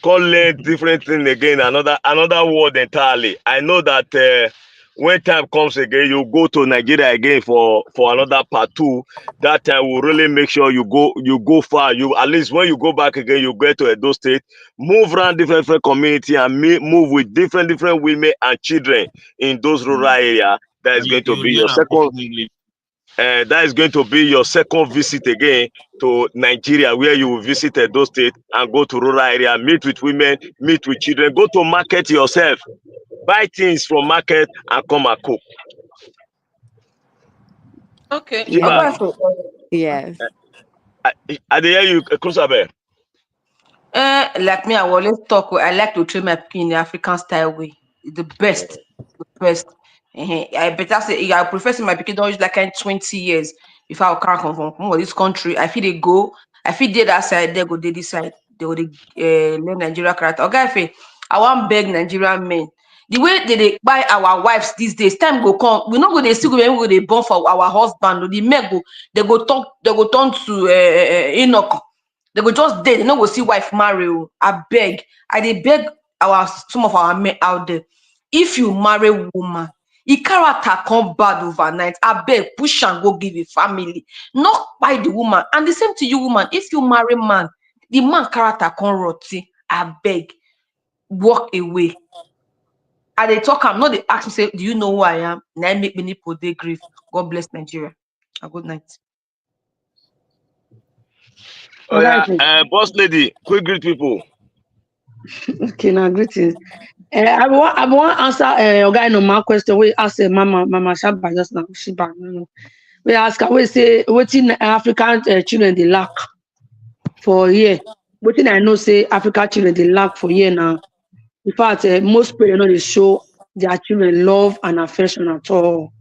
Come learn different thing again, another word entirely. I know that when time comes again, you go to Nigeria again for another part 2. That time will really make sure you go far. You at least when you go back again, you get to Edo State, move around different community and move with different women and children in those rural areas. That is going to You be your learn our second. pidgin English. That is going to be your second visit again to Nigeria, where you will visit those states and go to rural area, meet with women, meet with children, go to market yourself, buy things from market and come and cook. Okay. Shiba, Yes. Yes. I dey hear you, Cruzabeth. Like me, I will always talk. I like to train my pikin in the African style way. It's the best. The best. I better say I prefer say my pikin don't use like 20 years before I can't come from this country. I feel they go. I feel they that side. They go they this side. They go learn Nigeria character. Okay, I want beg Nigerian men. The way they buy our wives these days, time go come. We not go they still go we go they born for our husband. The men go they go talk. They go turn to Enoch. They go just dead. They no go see wife marry. I beg. I dey beg some of our men out there. If you marry woman, e character come bad overnight. I beg, push and go give a family. Not by the woman. And the same to you, woman. If you marry man, the man character come rotty. I beg, walk away. I dey talk. I'm not they ask me say, do you know who I am? Now make me nipple dey grief. God bless Nigeria. A good night. Oh yeah, Okay. boss lady, quick greet people. Okay, now greetings. I want answer your guy no man question. We ask Mama Shaba just now. Sheba. We ask her. We say what in African children they lack for a year. What I know say African children they lack for a year now. In fact, most parents know they show their children love and affection at all.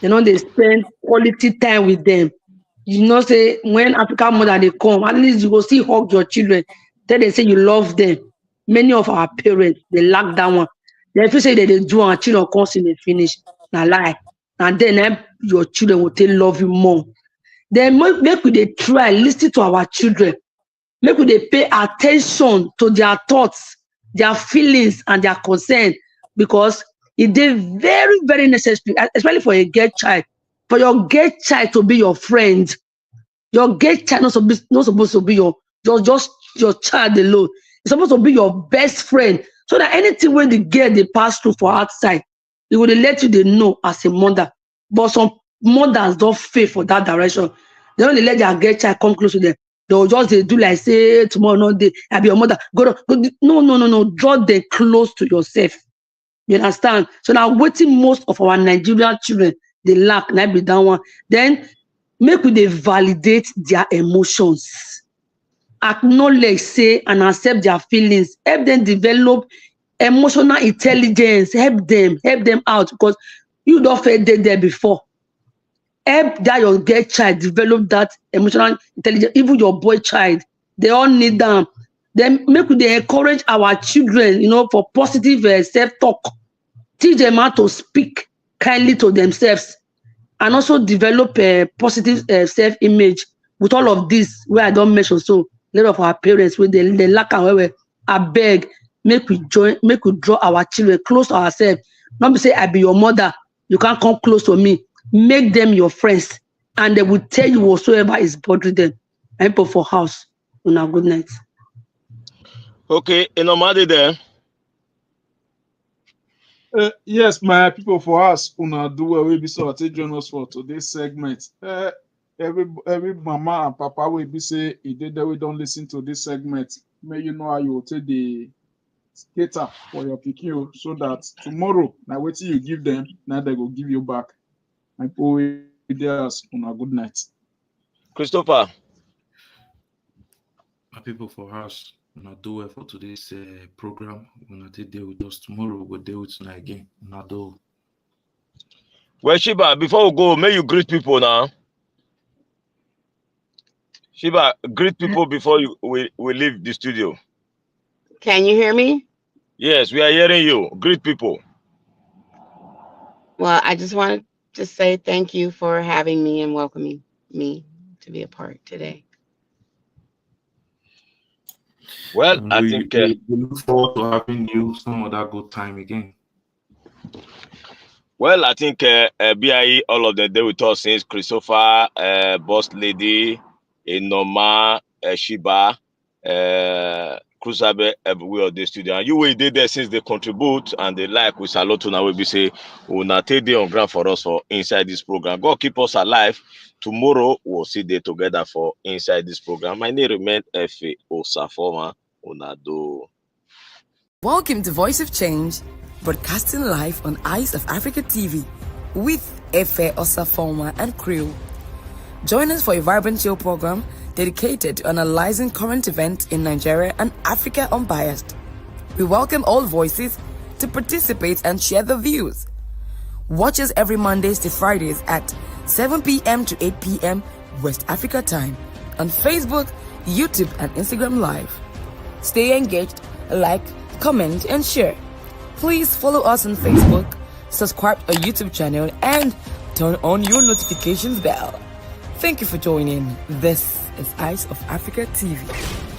You know they spend quality time with them. You know say when African mother they come, at least you go see hug your children. Then they say you love them. Many of our parents they lack that one. They feel say that they do and children come see they finish. Na lie. And then your children will take love you more. Then make we they try listen to our children. Make we they pay attention to their thoughts, their feelings, and their concern because it is very, very necessary, especially for a girl child. For your girl child to be your friend, your girl child not supposed to be just your child alone. It's supposed to be your best friend. So that anything when the girl they pass through for outside, it will let you they know as a mother. But some mothers don't fail for that direction. They don't let their girl child come close to them. They'll just they do like say tomorrow no day. I'll be your mother. Go. No. Draw them close to yourself. You understand? So now waiting most of our Nigerian children they lack, not be that one. Then make we they validate their emotions. Acknowledge, say, and accept their feelings. Help them develop emotional intelligence. Help them out because you don't feel dead there before. Help that your girl child develop that emotional intelligence. Even your boy child, they all need them. Then make they encourage our children, for positive self-talk. Teach them how to speak kindly to themselves and also develop a positive self-image. With all of this, where I don't mention so, a lot of our parents, when they lack and I beg, make we draw our children close to ourselves. Not be say I be your mother, you can't come close to me. Make them your friends, and they will tell you whatsoever is bothering them. I put for house. On a good night. Okay, Enoma there. Yes, my people for us, una do well. We be so to join us for today's segment. Every mama and papa will be say, if they we don't listen to this segment, may you know how you will take cater for your pikin so that tomorrow, now what you give them, now they will give you back. And always there's on a good night. Christopher. My people for house, not do well for today's program. We're not deal with us tomorrow. We'll deal with tonight again. Not do. Well, Sheba, before we go, may you greet people now. Sheba, greet people before we leave the studio. Can you hear me? Yes, we are hearing you. Greet people. Well, I just wanted to say thank you for having me and welcoming me to be a part today. Well, And I we think look forward to having you some other good time again. well, I think BIE, all of them, they with us since Christopher, Boss Lady, Enoma, Sheba, Cruzabeth, everywhere of the studio. And you will did there since they contribute and they like. We salute to now. We say, we will take day on ground for us for inside this program. God keep us alive. Tomorrow we'll see day together for inside this program. My name remains Efe Osafomwan. Unado. Welcome to Voice of Change, broadcasting live on Eyes of Africa TV with Efe Osafomwan and crew. Join us for a vibrant show program dedicated to analyzing current events in Nigeria and Africa unbiased. We welcome all voices to participate and share their views. Watch us every Mondays to Fridays at 7 p.m. to 8 p.m. West Africa time on Facebook, YouTube, and Instagram Live. Stay engaged, like, comment, and share. Please follow us on Facebook, subscribe to our YouTube channel, and turn on your notifications bell. Thank you for joining. This is Eyes of Africa TV.